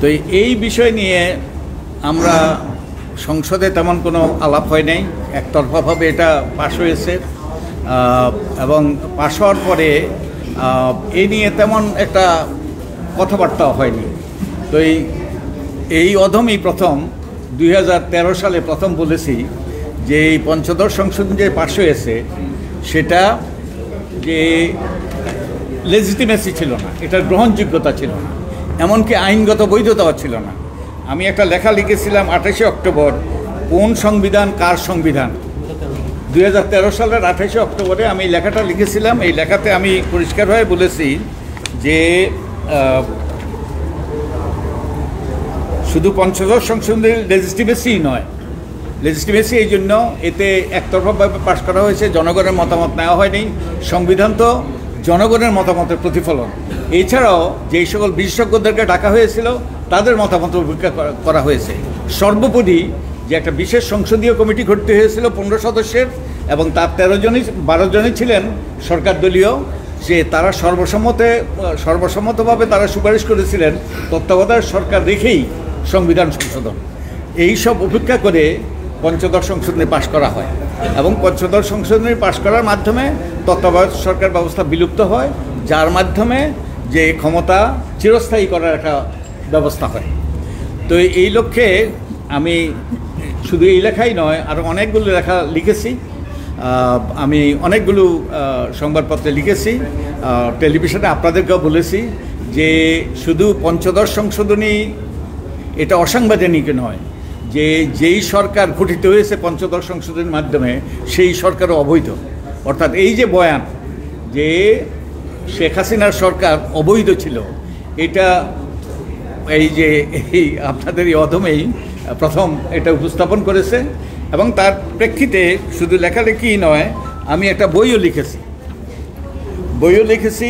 তো এই বিষয় নিয়ে আমরা সংসদে তেমন কোনো আলাপ হয় নাই, একতরফাভাবে এটা পাশ হয়েছে এবং পাশ হওয়ার পরে এই নিয়ে তেমন একটা কথাবার্তা হয়নি। তো এই অধমই প্রথম 2013 সালে প্রথম বলেছি যে এই পঞ্চদশ সংশোধন যে পাশ হয়েছে সেটা যে লেজিটিমেসি ছিল না, এটার গ্রহণযোগ্যতা ছিল না, এমনকি আইনগত বৈধতাও ছিল না। আমি একটা লেখা লিখেছিলাম 28 অক্টোবর, কোন সংবিধান কার সংবিধান। 2013 সালের 28 অক্টোবরে আমি লেখাটা লিখেছিলাম। এই লেখাতে আমি পরিষ্কারভাবে বলেছি যে শুধু পঞ্চদশ সংশোধনের লেজিটিমেসি নয়, লেজিটিমেসি এই জন্য এতে একতরফাভাবে পাশ করা হয়েছে, জনগণের মতামত নেওয়া হয়নি। সংবিধান তো জনগণের মতামতের প্রতিফলন। এছাড়াও যেই সকল বিশেষজ্ঞদেরকে ডাকা হয়েছিল তাদের মতামত উপেক্ষা করা হয়েছে। সর্বোপরি যে একটা বিশেষ সংসদীয় কমিটি গঠিত হয়েছিল 15 সদস্যের এবং তার 12 জনই ছিলেন সরকার দলীয়, যে তারা সর্বসম্মতভাবে তারা সুপারিশ করেছিলেন তত্ত্বাবধায়ক সরকার রেখেই সংবিধান সংশোধন। এই সব উপেক্ষা করে পঞ্চদশ সংশোধনী পাশ করা হয় এবং পঞ্চদশ সংশোধনী পাশ করার মাধ্যমে তত্ত্বাবধায়ক সরকার ব্যবস্থা বিলুপ্ত হয়, যার মাধ্যমে যে ক্ষমতা চিরস্থায়ী করার একটা ব্যবস্থা হয়। তো এই লক্ষ্যে আমি শুধু এই লেখাই নয়, আরও অনেকগুলো লেখা লিখেছি। আমি অনেকগুলো সংবাদপত্রে লিখেছি, টেলিভিশনে আপনাদেরকেও বলেছি যে শুধু পঞ্চদশ সংশোধনী এটা অসাংবিধানিক নয়, যে যেই সরকার গঠিত হয়েছে পঞ্চদশ সংশোধনের মাধ্যমে সেই সরকারও অবৈধ। অর্থাৎ এই যে বয়ান যে শেখ হাসিনার সরকার অবৈধ ছিল, এটা এই আপনাদের এই অধমেই প্রথম এটা উপস্থাপন করেছে। এবং তার প্রেক্ষিতে শুধু লেখালেখি নয়, আমি একটা বইও লিখেছি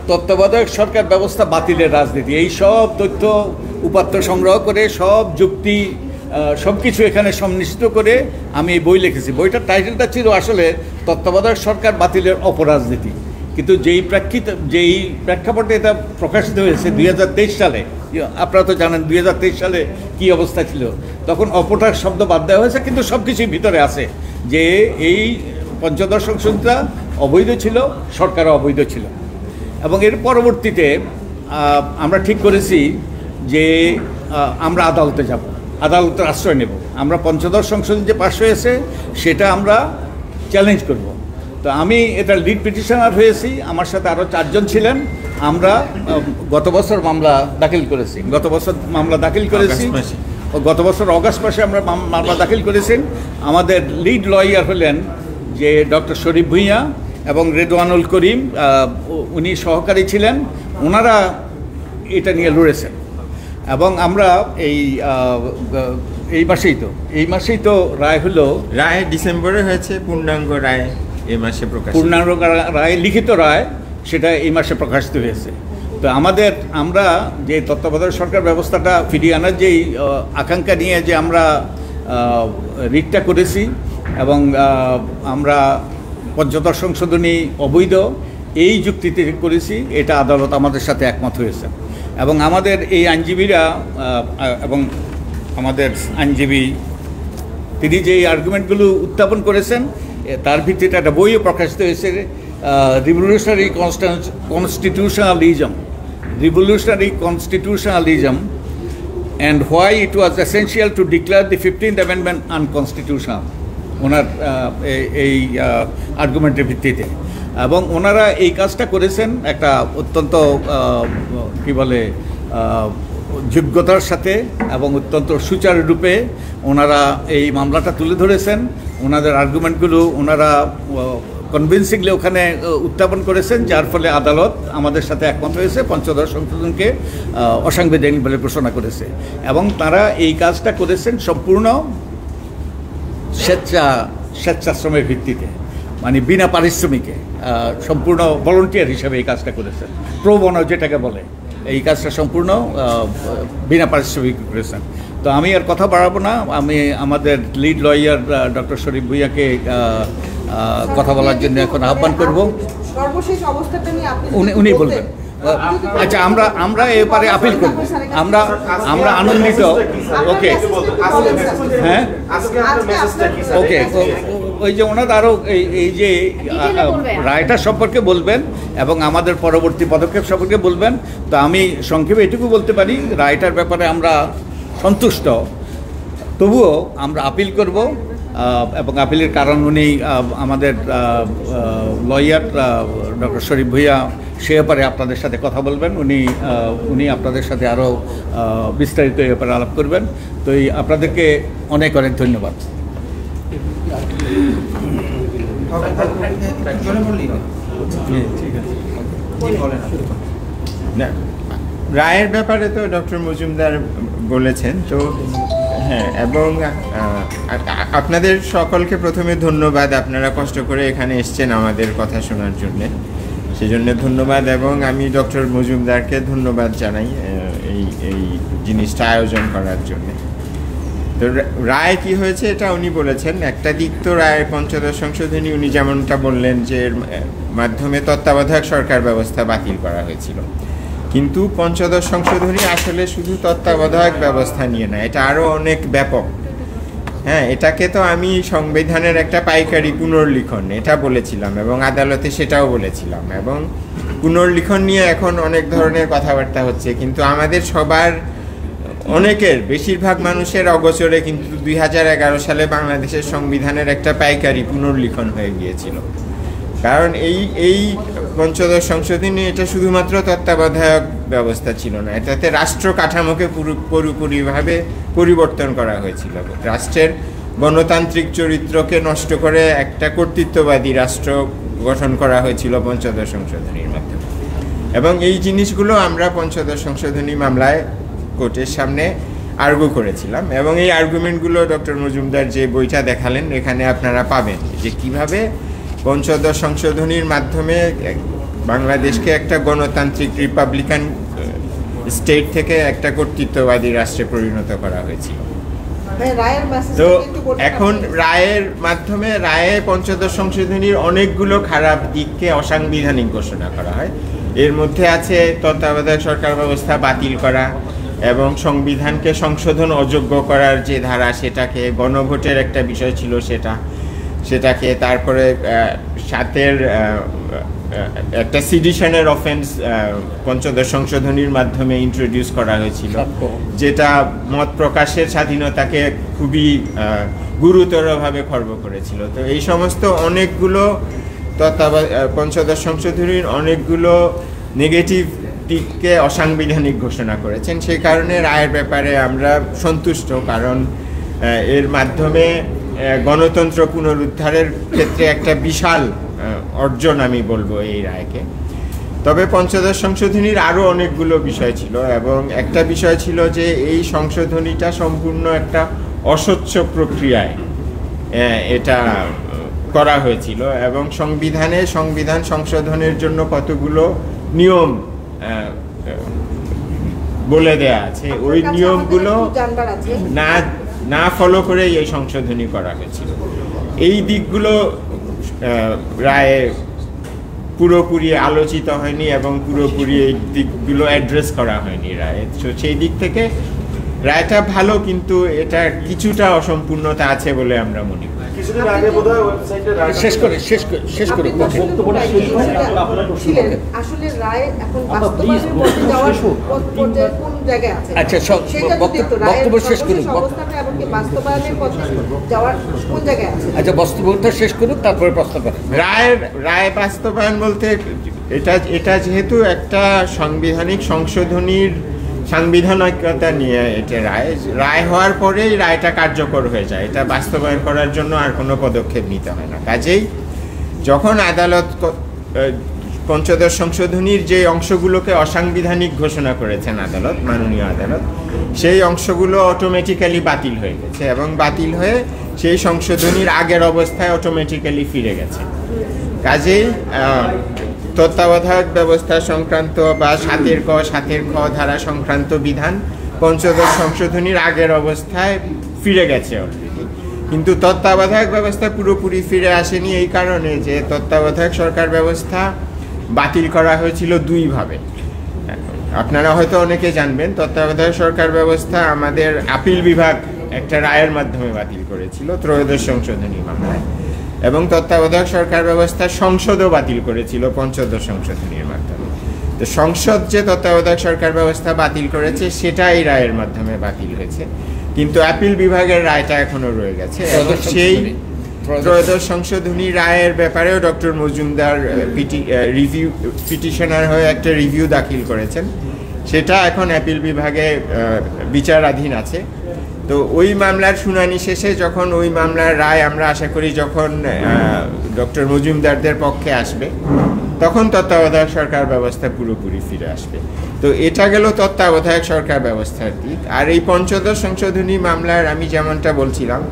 তত্ত্বাবধায়ক সরকার ব্যবস্থা বাতিলের রাজনীতি। এই সব তথ্য উপাত্ত সংগ্রহ করে সব যুক্তি সব কিছু এখানে সংমিশ্রিত করে আমি এই বই লিখেছি। বইটার টাইটেলটা ছিল আসলে তত্ত্বাবধায়ক সরকার বাতিলের অপরাজনীতি। কিন্তু যেই প্রেক্ষাপটে এটা প্রকাশিত হয়েছে 2023 সালে, আপনারা তো জানেন 2023 সালে কী অবস্থা ছিল, তখন অপরাধ শব্দ বাদ দেওয়া হয়েছে, কিন্তু সব কিছুই ভিতরে আছে যে এই পঞ্চদশ সংশোধনটা অবৈধ ছিল, সরকারও অবৈধ ছিল। এবং এর পরবর্তীতে আমরা ঠিক করেছি যে আমরা আদালতে যাব, আদালতের আশ্রয় নেব। আমরা পঞ্চদশ সংশোধন যে পাশ হয়েছে সেটা আমরা চ্যালেঞ্জ করব। তো আমি এটা লিড পিটিশনার হয়েছি, আমার সাথে আরও 4 জন ছিলেন। আমরা গত বছর মামলা দাখিল করেছি, গত বছর অগাস্ট মাসে আমরা মামলা দাখিল করেছি। আমাদের লিড লয়ার হলেন যে ডক্টর শরীফ ভূঁইয়া এবং রেদওয়ানুল করিম, উনি সহকারী ছিলেন, ওনারা এটা নিয়ে লড়েছেন। এবং আমরা এই মাসেই তো রায় হলো, রায় ডিসেম্বরে হয়েছে, পূর্ণাঙ্গ রায় এই মাসে পূর্ণাঙ্গ রায়, লিখিত রায় সেটা এই মাসে প্রকাশিত হয়েছে। তো আমরা যে তত্ত্বাবধায়ক সরকার ব্যবস্থাটা ফিরিয়ে আনার যেই আকাঙ্ক্ষা নিয়ে যে আমরা রিটটা করেছি এবং আমরা পঞ্চদশ সংশোধনী অবৈধ এই যুক্তিতে করেছি, এটা আদালত আমাদের সাথে একমত হয়েছে। এবং আমাদের এই আইনজীবীরা এবং আমাদের আইনজীবী তিনি যে আর্গুমেন্টগুলো উত্থাপন করেছেন তার ভিত্তিতে একটা বইও প্রকাশিত হয়েছে, revolutionary constitutionalism and why it was essential to declare the 15th amendment unconstitutional, ওনার এই আর্গুমেন্টের ভিত্তিতে। এবং ওনারা এই কাজটা করেছেন একটা অত্যন্ত যোগ্যতার সাথে এবং অত্যন্ত সুচারুরূপে ওনারা এই মামলাটা তুলে ধরেছেন। ওনাদের আর্গুমেন্টগুলো ওনারা কনভিন্সিংলি ওখানে উত্থাপন করেছেন, যার ফলে আদালত আমাদের সাথে একমত হয়েছে, পঞ্চদশ সংশোধনকে অসাংবিধানিক বলে ঘোষণা করেছে। এবং তারা এই কাজটা করেছেন সম্পূর্ণ স্বেচ্ছাশ্রমের ভিত্তিতে, মানে বিনা পারিশ্রমিকে, সম্পূর্ণ ভলান্টিয়ার হিসাবে এই কাজটা করেছেন, প্রো বনো যেটাকে বলে, এই কাজটা সম্পূর্ণ বিনা পারিশ্রমিক করেছেন। তো আমি আর কথা বাড়াবো না, আমি আমাদের লিড লয়ার ডক্টর শরীফ ভূঁইয়াকে কথা বলার জন্য এখন আহ্বান করব। সর্বশেষ অবস্থাটা নিয়ে আপনি উনি বলবেন। আচ্ছা, আমরা এবারে আপিল করব। আমরা আমরা আনন্দিত। ওকে, হ্যাঁ, ওকে। ওই যে ওনার আরও এই যে রায়টা সম্পর্কে বলবেন এবং আমাদের পরবর্তী পদক্ষেপ সম্পর্কে বলবেন। তো আমি সংক্ষেপে এটুকু বলতে পারি, রায়টার ব্যাপারে আমরা সন্তুষ্ট, তবুও আমরা আপিল করব এবং আপিলের কারণ উনি আমাদের লয়ার ডক্টর শরীফ ভূঁইয়া সে ব্যাপারে আপনাদের সাথে কথা বলবেন। উনি আপনাদের সাথে আরও বিস্তারিত এ ব্যাপারে আলাপ করবেন। তো আপনাদেরকে অনেক অনেক ধন্যবাদ। রায়ের ব্যাপারে তো ডক্টর মজুমদার বলেছেন। তো হ্যাঁ, এবং আপনাদের সকলকে প্রথমে ধন্যবাদ, আপনারা কষ্ট করে এখানে এসছেন আমাদের কথা শোনার জন্যে, সেজন্য ধন্যবাদ। এবং আমি ডক্টর মজুমদারকে ধন্যবাদ জানাই এই জিনিসটা আয়োজন করার জন্য। তো রায় কি হয়েছে এটা উনি বলেছেন। একটা দিক তো রায়ের পঞ্চদশ সংশোধনী, উনি যেমনটা বললেন যে এর মাধ্যমে তত্ত্বাবধায়ক সরকার ব্যবস্থা বাতিল করা হয়েছিল, কিন্তু পঞ্চদশ সংশোধনী আসলে শুধু তত্ত্বাবধায়ক ব্যবস্থা নিয়ে না, এটা আরও অনেক ব্যাপক। হ্যাঁ, এটাকে তো আমি সংবিধানের একটা পাইকারি পুনর্লিখন এটা বলেছিলাম এবং আদালতে সেটাও বলেছিলাম। এবং পুনর্লিখন নিয়ে এখন অনেক ধরনের কথাবার্তা হচ্ছে, কিন্তু আমাদের সবার অনেকের বেশিরভাগ মানুষের অগোচরে কিন্তু 2011 সালে বাংলাদেশের সংবিধানের একটা পাইকারি পুনর্লিখন হয়ে গিয়েছিল। কারণ এই পঞ্চদশ সংশোধনী এটা শুধুমাত্র তত্ত্বাবধায়ক ব্যবস্থা ছিল না, এটাতে রাষ্ট্র কাঠামোকে পুরোপুরিভাবে পরিবর্তন করা হয়েছিল। রাষ্ট্রের গণতান্ত্রিক চরিত্রকে নষ্ট করে একটা কর্তৃত্ববাদী রাষ্ট্র গঠন করা হয়েছিল পঞ্চদশ সংশোধনীর মাধ্যমে। এবং এই জিনিসগুলো আমরা পঞ্চদশ সংশোধনী মামলায় কোর্টের সামনে আর্গু করেছিলাম। এবং এই আর্গুমেন্টগুলো ডক্টর মজুমদার যে বইটা দেখালেন এখানে আপনারা পাবেন, যে কিভাবে পঞ্চদশ সংশোধনীর মাধ্যমে বাংলাদেশকে একটা গণতান্ত্রিক রিপাবলিকান স্টেট থেকে একটা কর্তৃত্ববাদী রাষ্ট্রে পরিণত করা হয়েছিল। তো এখন রায়ের মাধ্যমে পঞ্চদশ সংশোধনীর অনেকগুলো খারাপ দিককে অসাংবিধানিক ঘোষণা করা হয়। এর মধ্যে আছে তত্ত্বাবধায়ক সরকার ব্যবস্থা বাতিল করা এবং সংবিধানকে সংশোধন অযোগ্য করার যে ধারা সেটাকে, গণভোটের একটা বিষয় ছিল সেটাকে, তারপরে সাতের একটা সিডিশনের অফেন্স পঞ্চদশ সংশোধনীর মাধ্যমে ইন্ট্রোডিউস করা হয়েছিল, যেটা মত প্রকাশের স্বাধীনতাকে খুবই গুরুতরভাবে খর্ব করেছিল। তো এই সমস্ত অনেকগুলো পঞ্চদশ সংশোধনীর অনেকগুলো নেগেটিভ দিককে অসাংবিধানিক ঘোষণা করেছেন। সেই কারণে রায়ের ব্যাপারে আমরা সন্তুষ্ট, কারণ এর মাধ্যমে গণতন্ত্র পুনরুদ্ধারের ক্ষেত্রে একটা বিশাল অর্জন আমি বলবো এই রায়কে। তবে পঞ্চদশ সংশোধনীর আরও অনেকগুলো বিষয় ছিল, এবং একটা বিষয় ছিল যে এই সংশোধনীটা সম্পূর্ণ একটা অস্বচ্ছ প্রক্রিয়ায় এটা করা হয়েছিল, এবং সংবিধান সংশোধনের জন্য কতগুলো নিয়ম বলে দেয়া আছে, ওই নিয়মগুলো না ফলো করে এই সংশোধনী করা হয়েছিল। এই দিকগুলো রায়ে পুরোপুরি আলোচিত হয়নি এবং পুরোপুরি এই দিকগুলো অ্যাড্রেস করা হয়নি রায়ে। তো সেই দিক থেকে রায়টা ভালো, কিন্তু এটা কিছুটা অসম্পূর্ণতা আছে বলে আমরা মনে করি। শেষ করে আসলে রায় এখন বাস্তবায়নের পথে যাওয়ার পর্যায়ে কোন জায়গায় আছে? আচ্ছা, বক্তব্য শেষ করুন। অবস্থাটা এবং বাস্তবায়নের পথে যাওয়ার কোন জায়গায় আছে? আচ্ছা, বক্তব্যটা শেষ করুন, তারপরে প্রশ্ন করেন। রায় বাস্তবায়ন বলতে এটা যেহেতু একটা সাংবিধানিক সংশোধনীর সাংবিধানিকতা নিয়ে এটা রায় হওয়ার পরেই রায়টা কার্যকর হয়ে যায়, এটা বাস্তবায়ন করার জন্য আর কোনো পদক্ষেপ নিতে হয় না। কাজেই যখন আদালত পঞ্চদশ সংশোধনীর যে অংশগুলোকে অসাংবিধানিক ঘোষণা করেছেন আদালত, মাননীয় আদালত, সেই অংশগুলো অটোমেটিক্যালি বাতিল হয়ে গেছে, এবং বাতিল হয়ে সেই সংশোধনীর আগের অবস্থায় অটোমেটিক্যালি ফিরে গেছে। কাজেই তত্ত্বাবধায়ক ব্যবস্থা সংক্রান্ত বা 7 ক 7 খ ধারা সংক্রান্ত বিধান পঞ্চদশ সংশোধনীর আগের অবস্থায় ফিরে গেছে অলরেডি, কিন্তু তত্ত্বাবধায়ক ব্যবস্থা পুরোপুরি ফিরে আসেনি এই কারণে যে তত্ত্বাবধায়ক সরকার ব্যবস্থা বাতিল করা হয়েছিল দুইভাবে। আপনারা হয়তো অনেকে জানবেন, তত্ত্বাবধায়ক সরকার ব্যবস্থা আমাদের আপিল বিভাগ একটা রায়ের মাধ্যমে বাতিল করেছিল ত্রয়োদশ সংশোধনী মামলায়, এবং তত্ত্বাবধায়ক সরকার ব্যবস্থা সংসদও বাতিল করেছিল পঞ্চদশ সংশোধনীর মাধ্যমে। তো সংসদ যে তত্ত্বাবধায়ক সরকার ব্যবস্থা বাতিল করেছে সেটা এই রায়ের মাধ্যমে বাতিল হয়েছে, কিন্তু আপিল বিভাগের রায়টা এখনো রয়ে গেছে। এবং সেই ত্রয়োদশ সংশোধনী রায়ের ব্যাপারেও ডক্টর মজুমদার পিটিশনার হয়ে একটা রিভিউ দাখিল করেছেন, সেটা এখন আপিল বিভাগে বিচারাধীন আছে। তো ওই মামলার শুনানি শেষে যখন ওই মামলার রায় আমরা আশা করি যখন ডক্টর মজুমদারদের পক্ষে আসবে, তখন তত্ত্বাবধায়ক সরকার ব্যবস্থা পুরোপুরি ফিরে আসবে। তো এটা গেল তত্ত্বাবধায়ক সরকার ব্যবস্থার দিক। আর এই পঞ্চদশ সংশোধনী মামলার আমি যেমনটা বলছিলাম,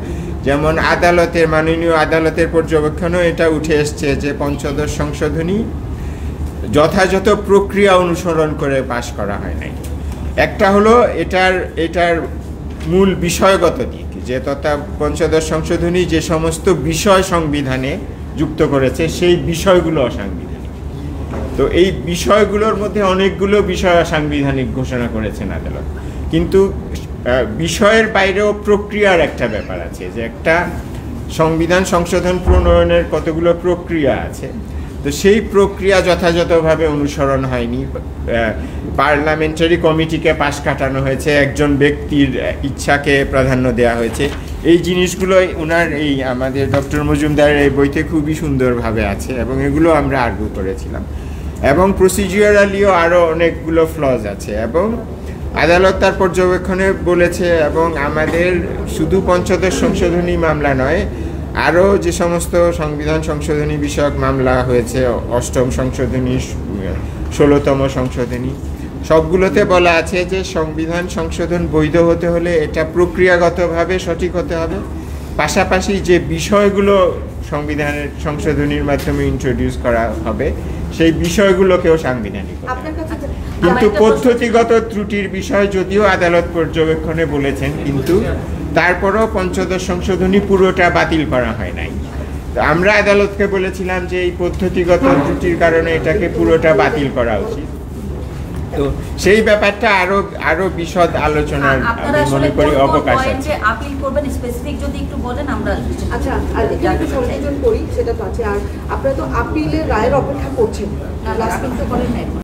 যেমন আদালতের মাননীয় আদালতের পর্যবেক্ষণও এটা উঠে এসছে যে পঞ্চদশ সংশোধনী যথাযথ প্রক্রিয়া অনুসরণ করে পাশ করা হয় নাই। একটা হলো এটার মূল বিষয়গত দিক, যে পঞ্চদশ সংশোধনী যে সমস্ত বিষয় সংবিধানে যুক্ত করেছে সেই বিষয়গুলো অসাংবিধানিক। তো এই বিষয়গুলোর মধ্যে অনেকগুলো বিষয় অসাংবিধানিক ঘোষণা করেছেন আদালত, কিন্তু বিষয়ের বাইরেও প্রক্রিয়ার একটা ব্যাপার আছে, যে একটা সংবিধান সংশোধন প্রণয়নের কতগুলো প্রক্রিয়া আছে, তো সেই প্রক্রিয়া যথাযথভাবে অনুসরণ হয়নি। পার্লামেন্টারি কমিটিকে পাশ কাটানো হয়েছে, একজন ব্যক্তির ইচ্ছাকে প্রাধান্য দেওয়া হয়েছে। এই জিনিসগুলো ওনার এই আমাদের ডক্টর মজুমদারের এই বইতে খুবই সুন্দরভাবে আছে, এবং এগুলো আমরা আর্গু করেছিলাম। এবং প্রসিডিউরালিও আরও অনেকগুলো ফ্লজ আছে, এবং আদালত তার পর্যবেক্ষণে বলেছে। এবং আমাদের শুধু পঞ্চদশ সংশোধনী মামলা নয়, আরও যে সমস্ত সংবিধান সংশোধনী বিষয়ক মামলা হয়েছে, অষ্টম সংশোধনী, 16তম সংশোধনী, সবগুলোতে বলা আছে যে সংবিধান সংশোধন বৈধ হতে হলে এটা প্রক্রিয়াগতভাবে সঠিক হতে হবে, পাশাপাশি যে বিষয়গুলো সংবিধানের সংশোধনীর মাধ্যমে ইন্ট্রোডিউস করা হবে সেই বিষয়গুলোকেও সাংবিধানিক হতে হবে। কিন্তু পদ্ধতিগত ত্রুটির বিষয় যদিও আদালত পর্যবেক্ষণে বলেছেন, কিন্তু তারপরও পঞ্চদশ সংশোধনী পুরোটা বাতিল করা হয় নাই। তো আমরা আদালতকে বলেছিলাম যে এই পদ্ধতিগত ত্রুটির কারণে এটাকে পুরোটা বাতিল করা উচিত। তো সেই ব্যাপারটা আরো বিশদ আলোচনার আমি মনে করি অবকাশ আছে। আপিল করবেন স্পেসিফিক যদি একটু বলেন আমরা। আচ্ছা, আর একটু সংযোজন করি, সেটা তো আছে। আর আপনারা তো আপিলের রায়ের অপেক্ষা করছেন, আপিল তো করেন না।